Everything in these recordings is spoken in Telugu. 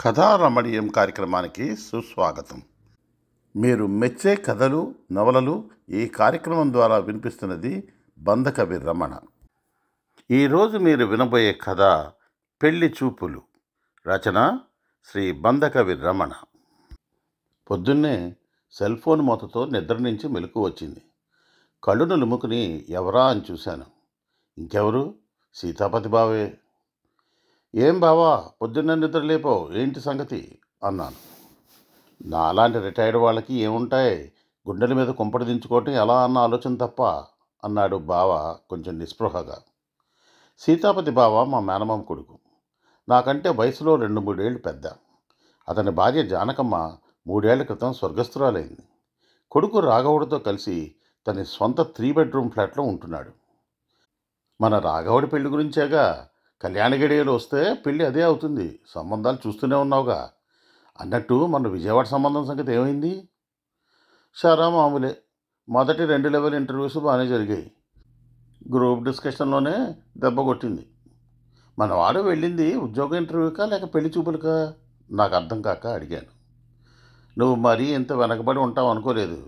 కథారమణీయం కార్యక్రమానికి సుస్వాగతం. మీరు మెచ్చే కథలు, నవలలు ఈ కార్యక్రమం ద్వారా వినిపిస్తున్నది బంధకవి రమణ. ఈరోజు మీరు వినబోయే కథ పెళ్లి చూపులు. రచన శ్రీ బంధకవి రమణ. పొద్దున్నే సెల్ ఫోన్ మోతతో నిద్ర నుంచి మెలకు వచ్చింది. కళ్ళు నులుముకుని ఎవరా అని చూశాను. ఇంకెవరు? సీతాపతి బావే. ఏం బావా, పొద్దున్న నిద్ర లేపో, ఏంటి సంగతి అన్నాను. నాలాంటి రిటైర్డ్ వాళ్ళకి ఏముంటాయి, గుండెల మీద కుంపటి దించుకోవటం ఎలా అన్న ఆలోచన తప్ప అన్నాడు బావ కొంచెం నిస్పృహగా. సీతాపతి బావ మా మేనమామ కొడుకు. నాకంటే వయసులో 2-3 ఏళ్ళు పెద్ద. అతని భార్య జానకమ్మ 3 ఏళ్ల క్రితం స్వర్గస్థురాలైంది. కొడుకు రాఘవుడితో కలిసి తన సొంత 3 బెడ్రూమ్ ఫ్లాట్లో ఉంటున్నాడు. మన రాఘవుడి పెళ్లి గురించేగా, కళ్యాణ గడియలు వస్తే పెళ్ళి అదే అవుతుంది. సంబంధాలు చూస్తూనే ఉన్నావుగా. అన్నట్టు మన విజయవాడ సంబంధం సంగతి ఏమైంది? షరా మామూలే. మొదటి 2 లెవెల్ ఇంటర్వ్యూస్ బాగానే జరిగాయి. గ్రూప్ డిస్కషన్లోనే దెబ్బ కొట్టింది. మనవాడు వెళ్ళింది ఉద్యోగ ఇంటర్వ్యూకా లేక పెళ్లి చూపులకా? నాకు అర్థం కాక అడిగాను. నువ్వు మరీ ఇంత వెనకబడి ఉంటావు అనుకోలేదు.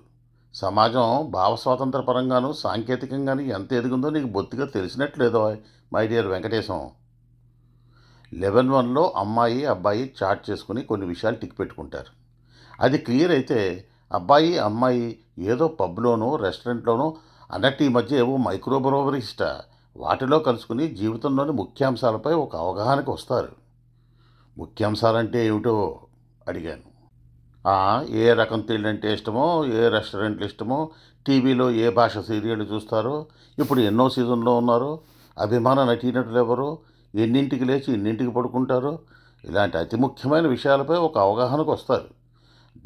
సమాజం భావ స్వాతంత్ర పరంగాను సాంకేతికంగాను ఎంత ఎదిగిందో నీకు బొత్తిగా తెలిసినట్లేదో మై డియర్ వెంకటేశం. 11-1లో అమ్మాయి అబ్బాయి చాట్ చేసుకుని కొన్ని విషయాలు టిక్ పెట్టుకుంటారు. అది క్లియర్ అయితే అబ్బాయి అమ్మాయి ఏదో పబ్లోనో రెస్టారెంట్లోనో అన్నట్టు ఈ మధ్య ఏవో మైక్రో బ్రోవరీస్ట వాటిలో కలుసుకుని జీవితంలోని ముఖ్యాంశాలపై ఒక అవగాహనకు వస్తారు. ముఖ్యాంశాలంటే ఏమిటో అడిగాను. ఏ రకం తిండంటే ఇష్టమో, ఏ రెస్టారెంట్లు ఇష్టమో, టీవీలో ఏ భాష సీరియళ్ళు చూస్తారో, ఇప్పుడు ఎన్నో సీజన్లో ఉన్నారో, అభిమాన నటీనటులు ఎవరో, ఎన్నింటికి లేచి ఎన్నింటికి పడుకుంటారో, ఇలాంటి అతి ముఖ్యమైన విషయాలపై ఒక అవగాహనకు వస్తారు.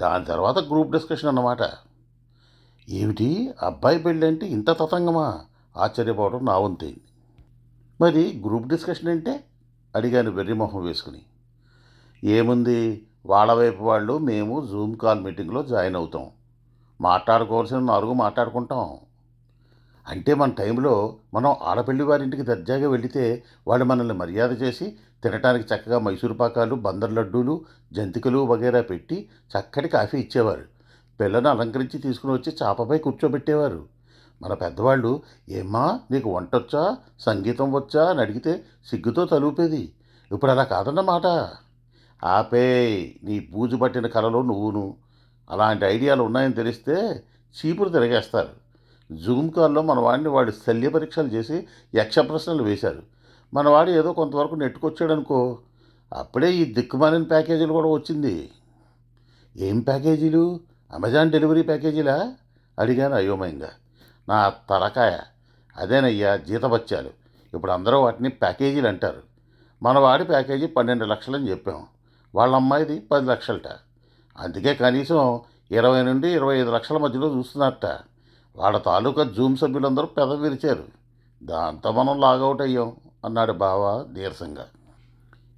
దాని తర్వాత గ్రూప్ డిస్కషన్ అన్నమాట. ఏమిటి, అబ్బాయి పెళ్ళి అంటే ఇంత తతంగమా? ఆశ్చర్యపోవడం నా వంతైంది. మరి గ్రూప్ డిస్కషన్ అంటే అడిగాను వెర్రిమొహం వేసుకుని. ఏముంది, వాళ్ళ వైపు వాళ్ళు మేము జూమ్ కాల్ మీటింగ్లో జాయిన్ అవుతాం. మాట్లాడుకోవాల్సిన 4 మాట్లాడుకుంటాం. అంటే మన టైంలో మనం ఆడపెళ్లి వారింటికి దర్జాగా వెళితే వాళ్ళు మనల్ని మర్యాద చేసి తినటానికి చక్కగా మైసూరు పాకాలు, బందర్ లడ్డూలు, జంతికలు వగైరా పెట్టి చక్కటి కాఫీ ఇచ్చేవారు. పిల్లను అలంకరించి తీసుకుని వచ్చి చాపపై కూర్చోబెట్టేవారు. మన పెద్దవాళ్ళు, ఏమ్మా నీకు వంటొచ్చా, సంగీతం వచ్చా అని అడిగితే సిగ్గుతో తలూపేది. ఇప్పుడు అలా కాదన్నమాట. ఆపే, నీ బూజు పట్టిన కలలో నువ్వును. అలాంటి ఐడియాలు ఉన్నాయని తెలిస్తే చీపురు తిరగేస్తారు. జూమ్ కాల్లో మన వాడిని వాడి శల్య పరీక్షలు చేసి యక్ష ప్రశ్నలు వేశారు. మనవాడు ఏదో కొంతవరకు నెట్టుకొచ్చాడనుకో, అప్పుడే ఈ దిక్కుమాలిన ప్యాకేజీలు కూడా వచ్చింది. ఏం ప్యాకేజీలు? అమెజాన్ డెలివరీ ప్యాకేజీలా అడిగాను అయోమయంగా. నా తలకాయ. అదేనయ్యా, జీతబత్యాలు. ఇప్పుడు అందరూ వాటిని ప్యాకేజీలు అంటారు. మనవాడి ప్యాకేజీ 12 లక్షలని చెప్పాం. వాళ్ళ అమ్మాయిది 10 లక్షలట. అందుకే కనీసం 20 నుండి 25 లక్షల మధ్యలో చూస్తున్నట్ట. వాళ్ళ తాలూకా జూమ్ సభ్యులందరూ పెదవి విరిచారు. దాంతో మనం లాగౌట్ అయ్యాం అన్నాడు బావ నీరసంగా.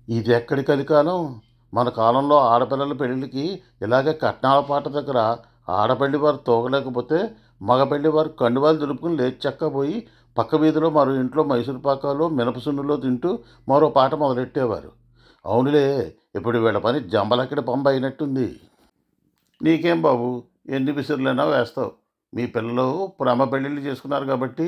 ఇది ఎక్కడి కలికాలం? మన కాలంలో ఆడపిల్లల పెళ్ళికి ఇలాగే కట్నాల పాట దగ్గర ఆడపెళ్లి వారు తోగలేకపోతే మగపెళ్లి వారు కండువాలు దులుపుకుని లేచి చక్కపోయి పక్క వీధిలో మరో ఇంట్లో మైసూరు పాకాలో మినపసున్నులో తింటూ మరో పాట మొదలెట్టేవారు. అవునులే, ఇప్పుడు వీళ్ళ పని జంబలక్కడి పంబ అయినట్టుంది. నీకేం బాబు, ఎన్ని విసురులైనా వేస్తావు. మీ పిల్లలు ప్రేమ పెళ్ళిళ్ళు చేసుకున్నారు కాబట్టి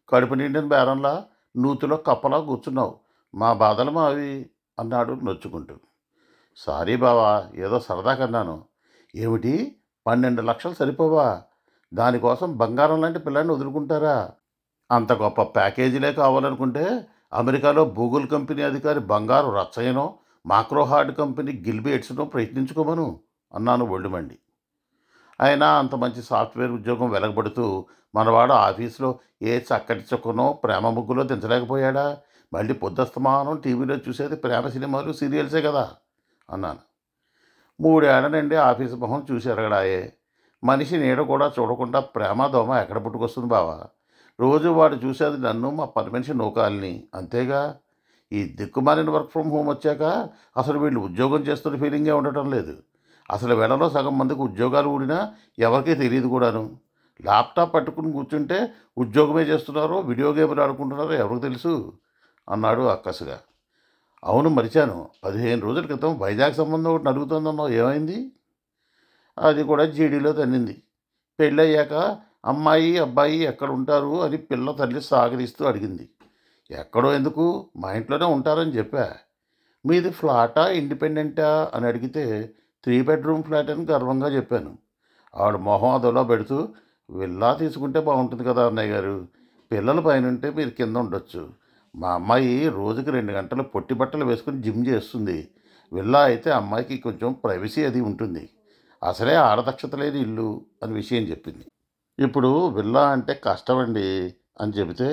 కడుపు నిండిన బేరంలా నూతిలో కప్పలా కూర్చున్నావు. మా బాధలు మావి అన్నాడు నొచ్చుకుంటూ. సారీ బావా, ఏదో సరదా కన్నాను. ఏమిటి, 12 లక్షలు సరిపోవా? దానికోసం బంగారం లాంటి పిల్లాన్ని వదులుకుంటారా? అంత గొప్ప ప్యాకేజీలే కావాలనుకుంటే అమెరికాలో గూగుల్ కంపెనీ అధికారి బంగారు రచ్చయ్యనో, మాక్రోహార్డ్ కంపెనీ గిల్బేట్స్నో ప్రయత్నించుకోమను అన్నాను ఒళ్ళుమండి. అయినా అంత మంచి సాఫ్ట్వేర్ ఉద్యోగం వెలగబడుతూ మనవాడు ఆఫీసులో ఏ చక్కటి చుక్కనో ప్రేమ ముగ్గులో దించలేకపోయాడా? మళ్ళీ పొద్దుస్తమానం టీవీలో చూసేది ప్రేమ సినిమాలు సీరియల్సే కదా అన్నాను. 3 ఏళ్ల నుండి ఆఫీసు మొహం చూసి ఎరగడాయే. మనిషి నీడ కూడా చూడకుండా ప్రేమ దోమ ఎక్కడ పుట్టుకొస్తుంది బావా? రోజు వాడు చూసేది నన్ను, మా పని మనిషి నూకాలని, అంతేగా. ఈ దిక్కుమాలిన వర్క్ ఫ్రమ్ హోమ్ వచ్చాక అసలు వీళ్ళు ఉద్యోగం చేస్తున్న ఫీలింగే ఉండటం లేదు. అసలు వేళలో సగం మందికి ఉద్యోగాలు ఊడినా ఎవరికీ తెలియదు కూడాను. ల్యాప్టాప్ పట్టుకుని కూర్చుంటే ఉద్యోగమే చేస్తున్నారో వీడియో గేమ్లు ఆడుకుంటున్నారో ఎవరికి తెలుసు అన్నాడు అక్కసుగా. అవును మరిచాను. 15 రోజుల క్రితం వైజాగ్ సంబంధం ఒకటి నలుగుతోందన్నావు ఏమైంది? అది కూడా జీడీలో తన్నింది. పెళ్ళయ్యాక అమ్మాయి, అబ్బాయి ఎక్కడుంటారు అని పిల్ల తల్లి సాగదీస్తూ అడిగింది. ఎక్కడో ఎందుకు మా ఇంట్లోనే ఉంటారని చెప్పా. మీది ఫ్లాటా, ఇండిపెండెంటా అని అడిగితే 3 బెడ్రూమ్ ఫ్లాట్ అని గర్వంగా చెప్పాను. ఆవిడ మొహం అదోలా పెడుతూ విల్లా తీసుకుంటే బాగుంటుంది కదా అన్నయ్య గారు. పిల్లలు పైనుంటే మీరు కింద ఉండొచ్చు. మా అమ్మాయి రోజుకి 2 గంటలు పొట్టి బట్టలు వేసుకుని జిమ్ చేస్తుంది. విల్లా అయితే అమ్మాయికి కొంచెం ప్రైవసీ అది ఉంటుంది. అసలే ఆడదక్షత లేని ఇల్లు అని విషయం చెప్పింది. ఇప్పుడు విల్లా అంటే కష్టమండి అని చెబితే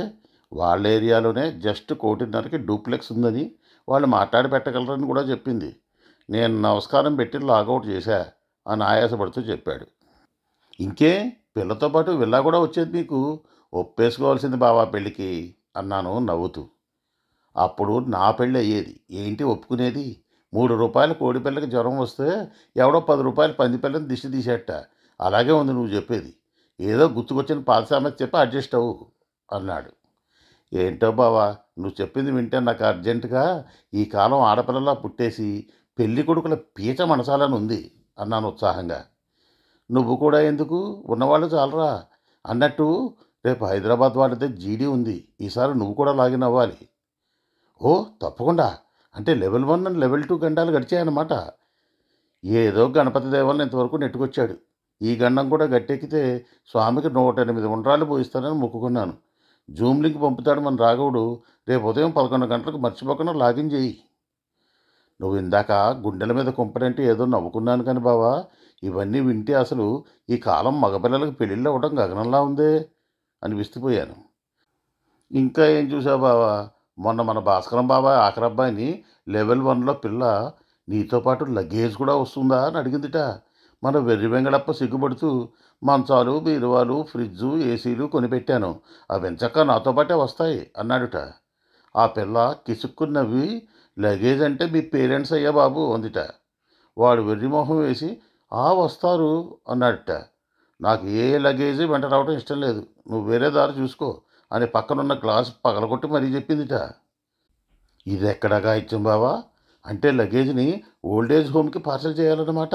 వాళ్ళ ఏరియాలోనే జస్ట్ 1,50,00,000కి డూప్లెక్స్ ఉందని వాళ్ళు మాట్లాడి పెట్టగలరని కూడా చెప్పింది. నేను నమస్కారం పెట్టి లాగౌట్ చేశా అని ఆయాసపడుతూ చెప్పాడు. ఇంకే పిల్లతో పాటు విల్లా కూడా వచ్చేది మీకు. ఒప్పేసుకోవాల్సింది బావా పెళ్ళికి అన్నాను నవ్వుతూ. అప్పుడు నా పెళ్ళి అయ్యేది ఏంటి ఒప్పుకునేది? రూ. 3 కోడి పిల్లకి జ్వరం వస్తే ఎవడో రూ. 10 పంది పిల్లని దిష్టి తీసేట. అలాగే ఉంది నువ్వు చెప్పేది. ఏదో గుర్తుకొచ్చిన పాత సామెత చెప్పి అడ్జస్ట్ అవ్వు అన్నాడు. ఏంటో బావా నువ్వు చెప్పింది వింటే నాకు అర్జెంటుగా ఈ కాలం ఆడపిల్లలా పుట్టేసి పెళ్లి కొడుకుల పీచ మనసాలని ఉంది అన్నాను ఉత్సాహంగా. నువ్వు కూడా ఎందుకు ఉన్నవాళ్ళు చాలరా అన్నట్టు రేపు హైదరాబాద్ వాళ్ళతో జీడీ ఉంది. ఈసారి నువ్వు కూడా లాగిన్ అవ్వాలి. ఓ తప్పకుండా. అంటే లెవెల్ 1 అండ్ లెవెల్ 2 గండాలు గడిచాయన్నమాట. ఏదో గణపతి దేవాలను ఇంతవరకు నెట్టుకొచ్చాడు. ఈ గండం కూడా గట్టెక్కితే స్వామికి 108 ఉండ్రాళ్ళు పోయిస్తానని మొక్కుకున్నాను. జూమ్ లింక్ పంపుతాడు మన రాఘవుడు. రేపు ఉదయం 11 గంటలకు మర్చిపోకుండా లాగిన్ చేయి. నువ్వు ఇందాక గుండెల మీద కుంపడంటే ఏదో నవ్వుకున్నాను కానీ బావా, ఇవన్నీ వింటే అసలు ఈ కాలం మగపిల్లలకు పెళ్ళిళ్ళు అవ్వడం గగనంలా ఉందే అని విస్తుపోయాను. ఇంకా ఏం చూసావు బావా, మొన్న మన భాస్కరం బాబాయ్ ఆఖరబ్బాయిని లెవెల్ 1లో పిల్ల నీతో పాటు లగేజ్ కూడా వస్తుందా అని అడిగిందిట. మన వెర్రి వెంగళప్ప సిగ్గుపడుతూ మంచాలు, బీరువాలు, ఫ్రిడ్జు, ఏసీలు కొనిపెట్టాను. అవి ఎంచక్క నాతో పాటే వస్తాయి అన్నాడుట. ఆ పిల్ల కిసుక్కుని నవ్వి లగేజ్ అంటే మీ పేరెంట్స్ అయ్యా బాబు అందిట. వాడు వెర్రిమోహం వేసి ఆ వస్తారు అన్నాడట. నాకు ఏ లగేజీ వెంట రావడం ఇష్టం లేదు, నువ్వు వేరే దారి చూసుకో అని పక్కనున్న గ్లాస్ పగలగొట్టి మరీ చెప్పిందిట. ఇది ఎక్కడగా ఇచ్చాం బావా? అంటే లగేజ్ని ఓల్డేజ్ హోమ్కి పార్సల్ చేయాలన్నమాట.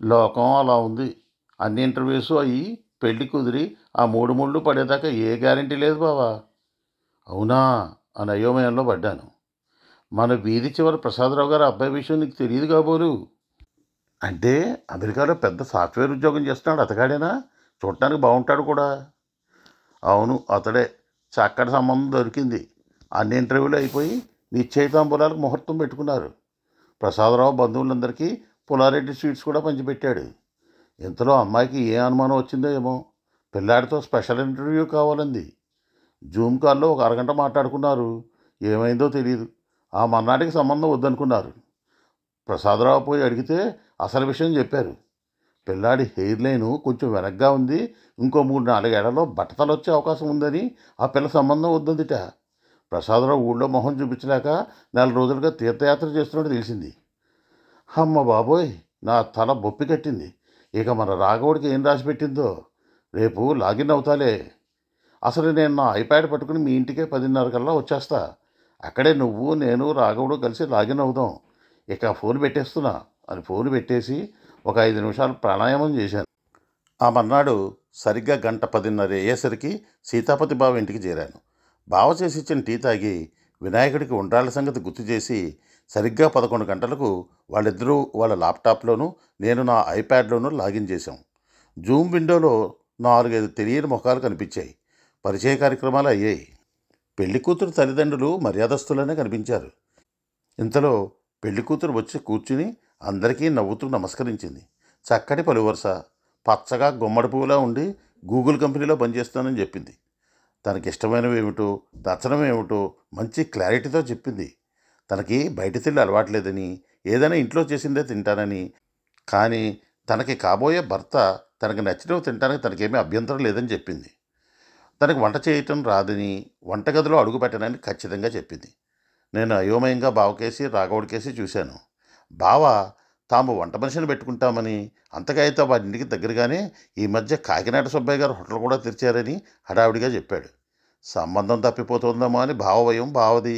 లోకం అలా ఉంది. అన్ని ఇంటర్వ్యూస్ అయ్యి పెళ్లి కుదిరి ఆ 3 ముళ్ళు పడేదాకా ఏ గ్యారంటీ లేదు బావా. అవునా అని అయోమయంలో పడ్డాను. మన వీధి చివరి ప్రసాదరావు గారి అబ్బాయి విషయం నీకు తెలియదు కాబోలు. అంటే అమెరికాలో పెద్ద సాఫ్ట్వేర్ ఉద్యోగం చేస్తున్నాడు అతగాడేనా? చూడటానికి బాగుంటాడు కూడా. అవును అతడే. చక్కటి సంబంధం దొరికింది. అన్ని ఇంటర్వ్యూలు అయిపోయి నిశ్చయితాంబూలాలకు ముహూర్తం పెట్టుకున్నారు. ప్రసాదరావు బంధువులందరికీ పులారెడ్డి స్వీట్స్ కూడా పంచిపెట్టాడు. ఇంతలో అమ్మాయికి ఏ అనుమానం వచ్చిందో ఏమో, పిల్లాడితో స్పెషల్ ఇంటర్వ్యూ కావాలంది. జూమ్ కాల్లో ఒక అరగంట మాట్లాడుకున్నారు. ఏమైందో తెలియదు. ఆ మర్నాటికి సంబంధం వద్దనుకున్నారు. ప్రసాదరావు పోయి అడిగితే అసలు విషయం చెప్పారు. పిల్లాడి హెయిర్ లైను కొంచెం వెనక్గా ఉంది, ఇంకో 3-4 ఏళ్లలో బట్టతలు వచ్చే అవకాశం ఉందని ఆ పిల్ల సంబంధం వద్దందిట. ప్రసాదరావు ఊళ్ళో మొహం చూపించలేక 4 రోజులుగా తీర్థయాత్ర చేస్తున్నట్టు తెలిసింది. అమ్మ బాబోయ్, నా తల బొప్పి కట్టింది. ఇక మన రాఘవుడికి ఏం రాసి పెట్టిందో. రేపు లాగిన్ అవుతాలే. అసలు నేను నా ఐప్యాడ్ పట్టుకుని మీ ఇంటికే 10:30 కల్లా వచ్చేస్తా. అక్కడే నువ్వు నేను రాఘవుడు కలిసి లాగిన్ అవుదాం. ఇక ఫోన్ పెట్టేస్తున్నా అని ఫోన్ పెట్టేసి ఒక 5 నిమిషాలు ప్రాణాయామం చేశాను. ఆ మర్నాడు సరిగ్గా 1:10:30 అయ్యేసరికి సీతాపతి బావ ఇంటికి చేరాను. బావ చేసి ఇచ్చిన టీ తాగి వినాయకుడికి ఉండ్రాళ్ళ సంగతి గుర్తు చేసి సరిగ్గా 11 గంటలకు వాళ్ళిద్దరూ వాళ్ళ ల్యాప్టాప్లోనూ నేను నా ఐప్యాడ్లోనూ లాగిన్ చేశాం. జూమ్ విండోలో 4-5 తెలియని ముఖాలు కనిపించాయి. పరిచయ కార్యక్రమాలు అయ్యాయి. పెళ్లి కూతురు తల్లిదండ్రులు మర్యాదస్తులనే కనిపించారు. ఇంతలో పెళ్లి కూతురు వచ్చి కూర్చుని అందరికీ నవ్వుతూ నమస్కరించింది. చక్కటి పలువరుస, పచ్చగా గుమ్మడి పువ్వులా ఉండి గూగుల్ కంపెనీలో పనిచేస్తానని చెప్పింది. తనకిష్టమైనవి ఏమిటో, నచ్చడం ఏమిటో మంచి క్లారిటీతో చెప్పింది. తనకి బయట తిండి అలవాట్లేదని, ఏదైనా ఇంట్లో చేసిందే తింటానని, కానీ తనకి కాబోయే భర్త తనకి నచ్చినవి తినడానికి తనకేమీ అభ్యంతరం లేదని చెప్పింది. తనకి వంట చేయటం రాదని, వంటగదిలో అడుగు పెట్టనని ఖచ్చితంగా చెప్పింది. నేను అయోమయంగా బావకేసి రాఘవుడికేసి చూశాను. బావ తాము వంట మనిషిని పెట్టుకుంటామని, అంతగా అయితే వారి ఇంటికి దగ్గరగానే ఈ మధ్య కాకినాడ సుబ్బయ్య గారు హోటల్ కూడా తెరిచారని హడావిడిగా చెప్పాడు. సంబంధం తప్పిపోతుందేమో అని భావభయం బావది.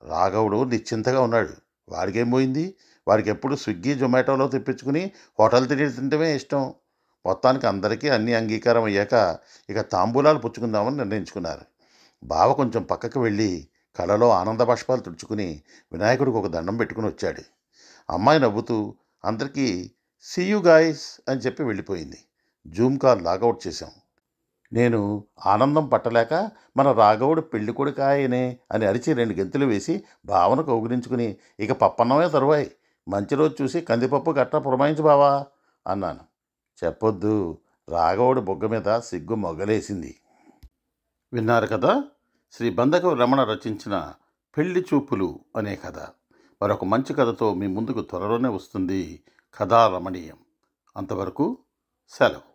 రాఘవుడు నిశ్చింతగా ఉన్నాడు. వాడికేం పోయింది? వాడికి ఎప్పుడు స్విగ్గీ జొమాటోలో తెప్పించుకుని హోటల్ తింటమే ఇష్టం. మొత్తానికి అందరికీ అన్ని అంగీకారం అయ్యాక ఇక తాంబూలాలు పుచ్చుకుందామని నిర్ణయించుకున్నారు. బావ కొంచెం పక్కకు వెళ్ళి కళ్ళలో ఆనంద బాష్పాలు తుడుచుకుని వినాయకుడికి ఒక దండం పెట్టుకుని వచ్చాడు. అమ్మాయి నవ్వుతూ అందరికీ సీ యూ గాయ్స్ అని చెప్పి వెళ్ళిపోయింది. జూమ్ కాల్ లాగౌట్ చేశాం. నేను ఆనందం పట్టలేక మన రాఘవుడు పెళ్లి కొడుకాయనే అని అరిచి 2 గెంతులు వేసి బావను కౌగిలించుకుని ఇక పప్పన్నమే తరువాయి, మంచి రోజు చూసి కందిపప్పు గట్ట పురమాయించు బావా అన్నాను. చెప్పొద్దు, రాఘవుడి బొగ్గ మీద సిగ్గు మొగలేసింది. విన్నారు కదా, శ్రీ బంధకవి రమణ రచించిన పెళ్లి చూపులు అనే కథ. మరొక మంచి కథతో మీ ముందుకు త్వరలోనే వస్తుంది కథా రమణీయం. అంతవరకు సెలవు.